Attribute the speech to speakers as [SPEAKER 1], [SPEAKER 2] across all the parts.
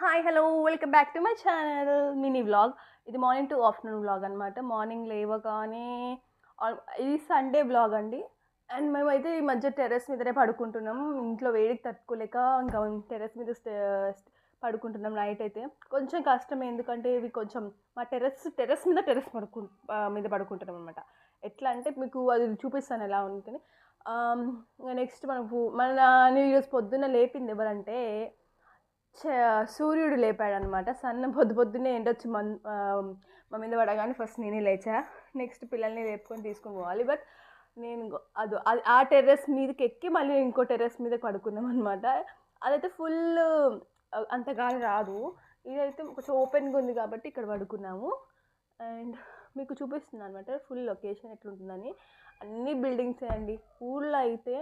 [SPEAKER 1] Hi hello welcome back to my channel mini vlog. ఇది morning to afternoon vlog అనమాట. Morning లేవగానే ఇది Sunday vlog అండి. And మేమైతే ఈ మధ్య టెర్రస్ మీదనే పడుకుంటున్నాం. ఇంట్లో వేడికి తట్టుకోలేక ఇంకా టెర్రస్ మీద పడుకుంటున్నాం. నైట్ అయితే కొంచెం కష్టం, ఎందుకంటే ఇవి కొంచెం మా టెర్రస్ మీద పడుకుంటున్నాం అనమాట. ఎట్లా అంటే మీకు అది చూపిస్తాను ఎలా ఉంటుంది. నెక్స్ట్ మన ఈరోజు పొద్దున్న లేపింది ఎవరంటే సూర్యుడు లేపాడనమాట. పొద్దున్నే ఎండొచ్చి మా మీద పడగానే ఫస్ట్ నేనే లేచా. నెక్స్ట్ పిల్లల్ని లేపుకొని తీసుకొని పోవాలి. బట్ నేను ఆ టెర్రస్ మీదకి ఎక్కి మళ్ళీ ఇంకో టెర్రస్ మీద పడుకున్నాం అనమాట. అదైతే ఫుల్ అంత గాలి రాదు. ఇదైతే కొంచెం ఓపెన్గా ఉంది కాబట్టి ఇక్కడ పడుకున్నాము. అండ్ మీకు చూపిస్తుంది అనమాట ఫుల్ లొకేషన్ ఎట్లుంటుందని. అన్ని బిల్డింగ్సే అండి. ఊళ్ళో అయితే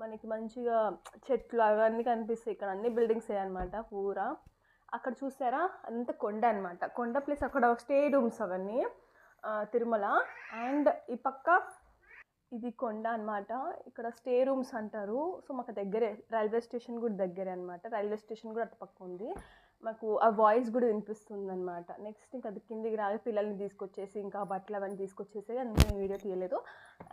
[SPEAKER 1] మనకి మంచిగా చెట్లు అవన్నీ కనిపిస్తాయి. ఇక్కడ అన్ని బిల్డింగ్సే అనమాట పూరా. అక్కడ చూసారా అంత కొండ అనమాట. కొండ ప్లస్ అక్కడ స్టే రూమ్స్ అవన్నీ తిరుమల. అండ్ ఈ పక్క ఇది కొండ అనమాట. ఇక్కడ స్టే రూమ్స్ అంటారు. సో మాకు దగ్గరే రైల్వే స్టేషన్ కూడా దగ్గరే అనమాట. రైల్వే స్టేషన్ కూడా అటు పక్క ఉంది. మాకు ఆ వాయిస్ కూడా వినిపిస్తుంది అనమాట. నెక్స్ట్ ఇంకా అది కిందికి రాగా పిల్లల్ని తీసుకొచ్చేసి ఇంకా బట్టలు అవన్నీ తీసుకొచ్చేసి అందుకే వీడియో తీయలేదు.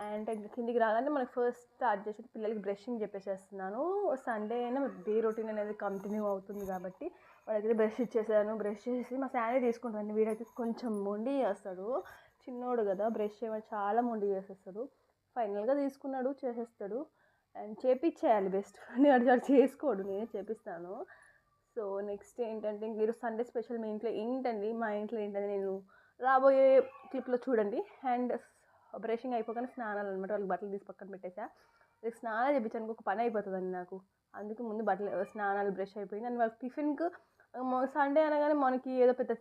[SPEAKER 1] అండ్ కిందికి రాగానే మనకి ఫస్ట్ స్టార్ట్ చేసేది పిల్లలకి బ్రషింగ్ చెప్పేసేస్తున్నాను. సండే అయినా డే రొటీన్ అనేది కంటిన్యూ అవుతుంది కాబట్టి వాళ్ళకి బ్రష్ ఇచ్చేసాను. బ్రష్ చేసి మా శారీ తీసుకుంటాను. వీడైతే కొంచెం మొండి చేస్తాడు, చిన్నోడు కదా, బ్రష్ చేయమని చాలా మొండి చేసేస్తాడు. ఫైనల్గా తీసుకున్నాడు, చేసేస్తాడు. అండ్ చేపించేయాలి బెస్ట్. నేను అడిగాడు చేసుకోడు, నేనే చేపిస్తాను. సో నెక్స్ట్ ఏంటంటే మీరు సండే స్పెషల్ మీ ఇంట్లో ఏంటండి, మా ఇంట్లో ఏంటంటే నేను రాబోయే క్లిప్లో చూడండి. అండ్ బ్రషింగ్ అయిపోగానే స్నానాలు అనమాట. వాళ్ళకి బట్టలు తీసి పక్కన పెట్టేసా. స్నానాలు చేయించాను, ఒక పని అయిపోతుందండి నాకు. అందుకు ముందు బట్టలు స్నానాలు బ్రష్ అయిపోయింది. అండ్ వాళ్ళకి టిఫిన్కి సండే అనగానే మనకి ఏదో పెద్ద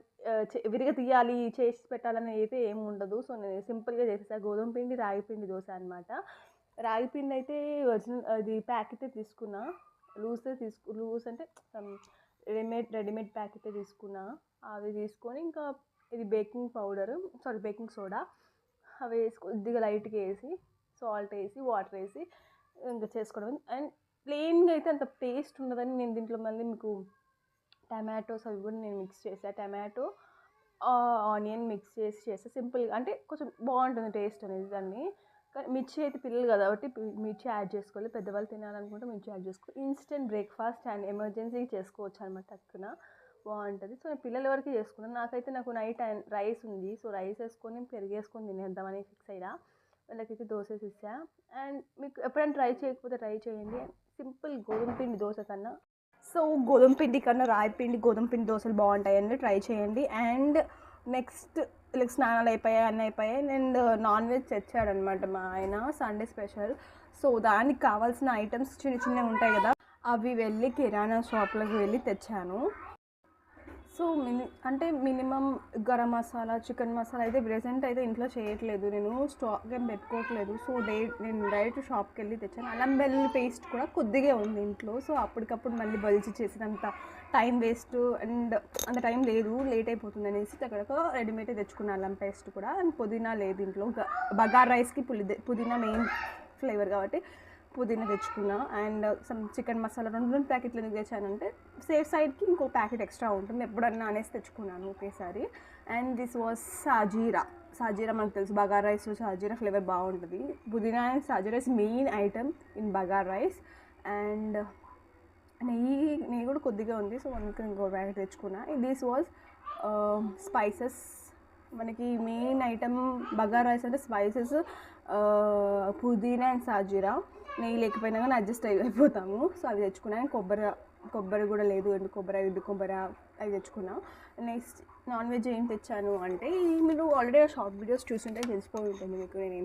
[SPEAKER 1] విరిగా తీయాలి చేసి పెట్టాలని అయితే ఏమి ఉండదు. సో నేను సింపుల్గా చేసేసా. గోధుమ పిండి రాగి పిండి దోశ అనమాట. రాగి పిండి అయితే ఒరిజినల్ అది ప్యాకెటే తీసుకున్నా. లూజ్ అంటే రెడీమేడ్ ప్యాకెటే తీసుకున్నా. అవి తీసుకొని ఇంకా ఇది బేకింగ్ సోడా అవి వేసి కొద్దిగా లైట్గా వేసి సాల్ట్ వేసి వాటర్ వేసి ఇంకా చేసుకోవడం. అండ్ ప్లెయిన్గా అయితే అంత టేస్ట్ ఉండదని నేను దీంట్లో మళ్ళీ మీకు టమాటోస్ అవి కూడా నేను మిక్స్ చేసాను. టమాటో ఆనియన్ మిక్స్ చేసి సింపుల్గా అంటే కొంచెం బాగుంటుంది టేస్ట్ అనేది దాన్ని. కానీ మిర్చి అయితే పిల్లలు కదా కాబట్టి మిర్చి యాడ్ చేసుకోవాలి. పెద్దవాళ్ళు తినాలనుకుంటే మిర్చి యాడ్ చేసుకోవాలి. ఇన్స్టెంట్ బ్రేక్ఫాస్ట్ అండ్ ఎమర్జెన్సీకి చేసుకోవచ్చు అనమాట. టక్కున బాగుంటుంది. సో నేను పిల్లల వరకు చేసుకున్నాను. నాకు నైట్ రైస్ ఉంది. సో రైస్ వేసుకొని పెరిగేసుకొని తినేద్దామని ఫిక్స్ అయ్యా. వాళ్ళకైతే దోశ ఇచ్చా. అండ్ మీకు ఎప్పుడైనా ట్రై చేయకపోతే ట్రై చేయండి. సింపుల్ గోధుమ పిండి దోశ కన్నా గోధుమ పిండి కన్నా రాగి పిండి గోధుమ పిండి దోశలు బాగుంటాయండి, ట్రై చేయండి. అండ్ నెక్స్ట్ స్నానాలు అయిపోయాయి, అన్నీ అయిపోయాయి. అండ్ నాన్ వెజ్ తెచ్చాడనమాట మా ఆయన సండే స్పెషల్. సో దానికి కావాల్సిన ఐటమ్స్ చిన్నవి ఉంటాయి కదా, అవి వెళ్ళి కిరాణా షాప్లోకి వెళ్ళి తెచ్చాను. So minimum garam masala chicken masala అయితే ప్రెసెంట్ అయితే ఇంట్లో చేయట్లేదు, నేను స్టాక్ ఏం పెట్టుకోవట్లేదు. సో నేను డైరెక్ట్ షాప్కి వెళ్ళి తెచ్చాను. అల్లం వెల్లుల్లి పేస్ట్ కూడా కొద్దిగా ఉంది ఇంట్లో. సో అప్పటికప్పుడు మళ్ళీ బలిచి చేసినంత టైం వేస్ట్ అండ్ అంత టైం లేదు, లేట్ అయిపోతుంది అనేసి అక్కడ రెడీమేడ్ తెచ్చుకున్నాను అల్లం పేస్ట్ కూడా. అండ్ పుదీనా లేదు ఇంట్లో. బగార్ రైస్కి పుదీనా మెయిన్ ఫ్లేవర్ కాబట్టి పుదీనా తెచ్చుకున్నా. అండ్ సమ్ చికెన్ మసాలా 2 ప్యాకెట్లు ఎందుకు తెచ్చానంటే సేఫ్ సైడ్కి ఇంకో ప్యాకెట్ ఎక్స్ట్రా ఉంటుంది ఎప్పుడన్నా అనేసి తెచ్చుకున్నాను ఒకేసారి. అండ్ దిస్ వాజ్ సాజీరా మనకు తెలుసు, బగార్ రైస్ సాజీరా ఫ్లేవర్ బాగుంటుంది. Pudina and shahjeera is main item in bagara rice. And నెయ్యి కూడా కొద్దిగా ఉంది. సో మనకి ఇంకో ప్యాకెట్ తెచ్చుకున్నా. This was spices. మనకి మెయిన్ ఐటమ్ బగార్ రైస్ అంటే స్పైసెస్, పుదీనా అండ్ సాజీరా. నెయ్యి లేకపోయినా కానీ అడ్జస్ట్ అయిపోతాము. సో అవి తెచ్చుకున్నాను. కొబ్బరి కూడా లేదు, ఎండు కొబ్బరి అవి తెచ్చుకున్నా. నెక్స్ట్ నాన్ వెజ్ ఏం తెచ్చాను అంటే మీరు ఆల్రెడీ షార్ట్ వీడియోస్ చూస్తుంటే తెలిసిపోయి ఉంటుంది మీకు నేను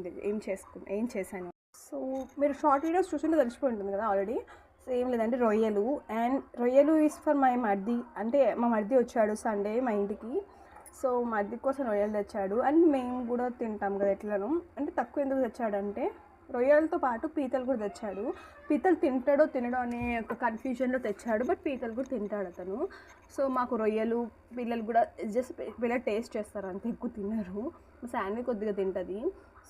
[SPEAKER 1] ఏం చేశాను. సో మీరు షార్ట్ వీడియోస్ చూస్తుంటే తెలిసిపోయి ఉంటుంది కదా ఆల్రెడీ. సో ఏం లేదంటే రొయ్యలు ఈజ్ ఫర్ మై మర్ది. అంటే మా మర్ది వచ్చాడు సండే మా ఇంటికి. సో మర్ది కోసం రొయ్యలు తెచ్చాడు. అండ్ మేము కూడా తింటాం కదా ఎట్లను. అంటే తక్కువ ఎందుకు తెచ్చాడంటే రొయ్యలతో పాటు పీతలు కూడా తెచ్చాడు. పీతలు తింటాడో తినడో అనే ఒక కన్ఫ్యూజన్లో తెచ్చాడు. బట్ పీతలు కూడా తింటాడు అతను. సో మాకు రొయ్యలు పిల్లలు కూడా జస్ట్ పిల్లలు టేస్ట్ చేస్తారు, అంత ఎక్కువ తినరు. మా శాండీ కొద్దిగా తింటుంది.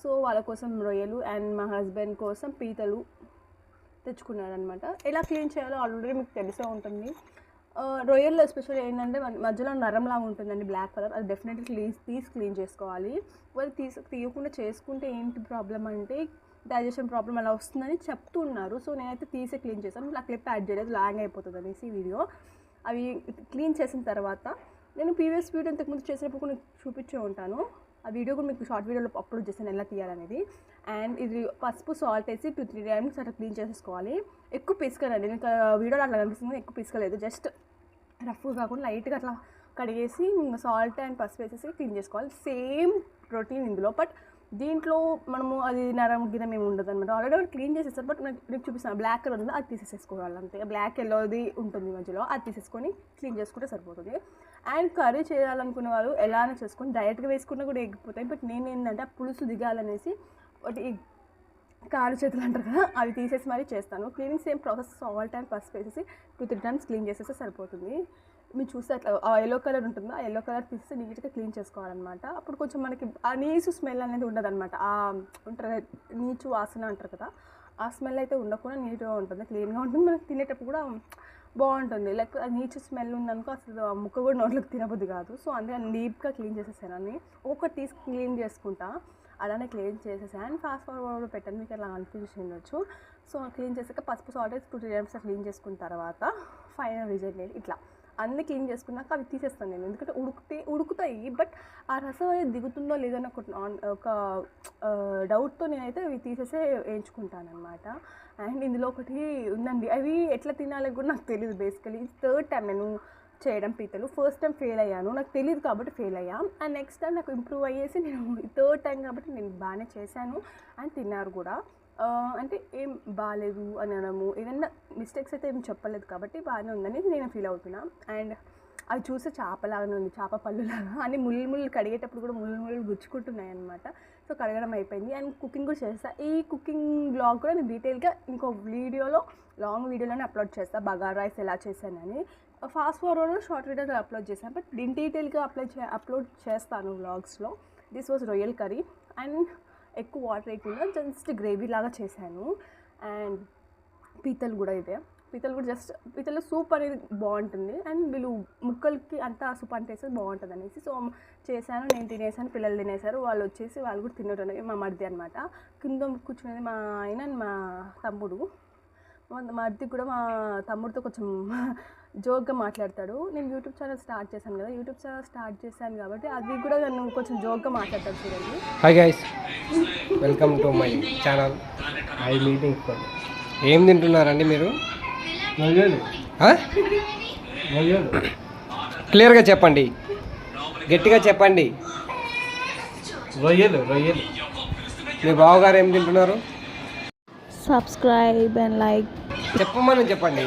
[SPEAKER 1] సో వాళ్ళ కోసం రొయ్యలు అండ్ మా హస్బెండ్ కోసం పీతలు తెచ్చుకున్నాడు అనమాట. ఎలా క్లీన్ చేయాలో ఆల్రెడీ మీకు తెలిసే ఉంటుంది. రొయ్యల్లో ఎస్పెషల్లీ ఏంటంటే మధ్యలో నరంలాగా ఉంటుందండి బ్లాక్ కలర్, అది డెఫినెట్లీ తీసి క్లీన్ చేసుకోవాలి. వాళ్ళు తీయకుండా చేసుకుంటే ఏంటి ప్రాబ్లం అంటే డైజెషన్ ప్రాబ్లం అలా వస్తుందని చెప్తున్నారు. సో నేనైతే తీసే క్లీన్ చేశాను. నా క్లిప్ యాడ్ చేయలేదు, లాంగ్ అయిపోతుంది అనేసి వీడియో. అవి క్లీన్ చేసిన తర్వాత నేను ప్రీవియస్ వీడియో ఇంతకుముందు చేసినప్పుడు కూడా చూపించే ఉంటాను. ఆ వీడియో కూడా మీకు షార్ట్ వీడియోలో అప్లోడ్ చేశాను ఎలా తీయాలనేది. అండ్ ఇది పసుపు సాల్ట్ వేసి 2-3 టైమ్స్ అట్లా క్లీన్ చేసేసుకోవాలి. ఎక్కువ పిసుకనండి, నేను వీడియోలో అట్లా కనిపిస్తుంది, ఎక్కువ పిసుకలేదు, జస్ట్ రఫ్ కాకుండా లైట్గా అట్లా కడిగేసి సాల్ట్ అండ్ పసుపు వేసేసి క్లీన్ చేసుకోవాలి. సేమ్ ప్రోటీన్ ఇందులో, బట్ దీంట్లో మనము అది నరం గిరం ఏమి ఉండదు అనమాట. ఆల్రెడీ క్లీన్ చేసేస్తారు, బట్ మీకు చూపిస్తాను బ్లాక్ కలర్ ఉంది, అది తీసేసుకోవాలి అంతే. బ్లాక్ ఎల్లోది ఉంటుంది మధ్యలో, అది తీసేసుకొని క్లీన్ చేసుకుంటే సరిపోతుంది. అండ్ కర్రీ చేయాలనుకునే వాళ్ళు ఎలానే చేసుకొని డైరెక్ట్గా వేసుకున్నా కూడా ఎగిపోతాయి. బట్ నేను ఏంటంటే ఆ పులుసు దిగాలనేసి ఒకటి కాలు చేతులు అంటారు కదా, అవి తీసేసి మరీ చేస్తాను. Cleaning same process, salt and పసుపు వేసేసి 2-3 టైమ్స్ క్లీన్ చేసేస్తే సరిపోతుంది. మీరు చూస్తే అట్లా ఆ ఎల్లో కలర్ ఉంటుందో ఆ ఎల్లో కలర్ తీస్తే నీట్గా క్లీన్ చేసుకోవాలన్నమాట. అప్పుడు కొంచెం మనకి ఆ నీచు స్మెల్ అనేది ఉండదు అనమాట. ఉంటారు నీచు వాసన అంటారు కదా, ఆ స్మెల్ అయితే ఉండకుండా నీట్గా ఉంటుంది, క్లీన్గా ఉంటుంది, మనకి తినేటప్పుడు కూడా బాగుంటుంది. లైక్ ఆ నీచు స్మెల్ ఉందనుకో అసలు ముక్క కూడా నోట్లోకి తినబుద్ది కాదు. సో అందుకని నీట్గా క్లీన్ చేసేసాను అన్ని, ఒక్కొక్కటి తీసి క్లీన్ చేసుకుంటా. అలానే క్లీన్ చేసేసాను అండ్ ఫాస్ట్ ఫార్వర్డ్ పెట్టాను, మీకు అలా అనిపించిండొచ్చు. సో క్లీన్ చేసాక పసుపు సాల్ట్ 2-3 టైమ్స్ క్లీన్ చేసుకున్న తర్వాత ఫైనల్ రిజల్ట్ లేదు. ఇట్లా అన్నీ క్లీన్ చేసుకున్నాక అవి తీసేస్తాను నేను, ఎందుకంటే ఉడుకుతాయి, బట్ ఆ రసం అనేది దిగుతుందో లేదో అని ఒక డౌట్తో నేనైతే అవి తీసేసే వేయించుకుంటాను అనమాట. అండ్ ఇందులో ఒకటి ఉందండి, అవి ఎట్లా తినాలి కూడా నాకు తెలియదు. బేసికలీ 3rd టైం నేను చేయడం పీతలు. ఫస్ట్ టైం ఫెయిల్ అయ్యాను, నాకు తెలియదు కాబట్టి ఫెయిల్ అయ్యా. అండ్ నెక్స్ట్ టైం నాకు ఇంప్రూవ్ అయ్యేసి నేను 3rd టైం కాబట్టి నేను బాగానే చేశాను అండ్ తిన్నారు కూడా. అంటే ఏం బాగాలేదు అని అనము, ఏదైనా మిస్టేక్స్ అయితే ఏం చెప్పలేదు కాబట్టి బాగానే ఉందని నేను ఫీల్ అవుతున్నా. అండ్ అవి చూస్తే చేపలాగానే ఉంది, చేప పళ్ళులాగా అని ముళ్ళు కడిగేటప్పుడు కూడా ముళ్ళు గుచ్చుకుంటున్నాయి అనమాట. సో కడగడం అయిపోయింది అండ్ కుకింగ్ కూడా చేస్తాను. ఈ కుకింగ్ బ్లాగ్ కూడా నేను డీటెయిల్గా ఇంకో వీడియోలో, లాంగ్ వీడియోలోనే అప్లోడ్ చేస్తాను, బగారా రైస్ ఎలా చేశానని. ఫాస్ట్ ఫార్వర్డ్లో షార్ట్ వీడియోలో అప్లోడ్ చేశాను, బట్ దీని డీటెయిల్గా అప్లోడ్ చేస్తాను వ్లాగ్స్లో. దిస్ వాజ్ రొయ్యల్ కర్రీ అండ్ ఎక్కువ వాటర్ వేయకుండా జస్ట్ గ్రేవీ లాగా చేశాను. అండ్ పీతలు కూడా పీతలు సూప్ అనేది బాగుంటుంది అండ్ వీళ్ళు ముక్కలకి అంతా సూప్ అంటే బాగుంటుంది అనేసి సో చేశాను. నేను తినేసాను, పిల్లలు తినేసారు, వాళ్ళు వచ్చేసి వాళ్ళు కూడా తినడం. మా మరిది అనమాట కింద కూర్చునేది, మా ఆయన అండ్ మా తమ్ముడు. మా మరిది కూడా మా తమ్ముడితో కొంచెం జోక్గా మాట్లాడతాడు. నేను యూట్యూబ్ ఛానల్ స్టార్ట్ చేశాను కదా, యూట్యూబ్ ఛానల్ స్టార్ట్ చేశాను కాబట్టి అది కూడా నన్ను కొంచెం జోక్గా మాట్లాడతాడు చూడండి.
[SPEAKER 2] Hi guys, welcome to my channel. I meeting. ఏం తింటున్నారండి మీరు? క్లియర్గా చెప్పండి, గట్టిగా చెప్పండి.
[SPEAKER 3] రొయ్యలు.
[SPEAKER 2] మీ బావగారు ఏం తింటున్నారు?
[SPEAKER 1] సబ్స్క్రైబ్ అండ్ లైక్
[SPEAKER 2] చెప్పమని చెప్పండి.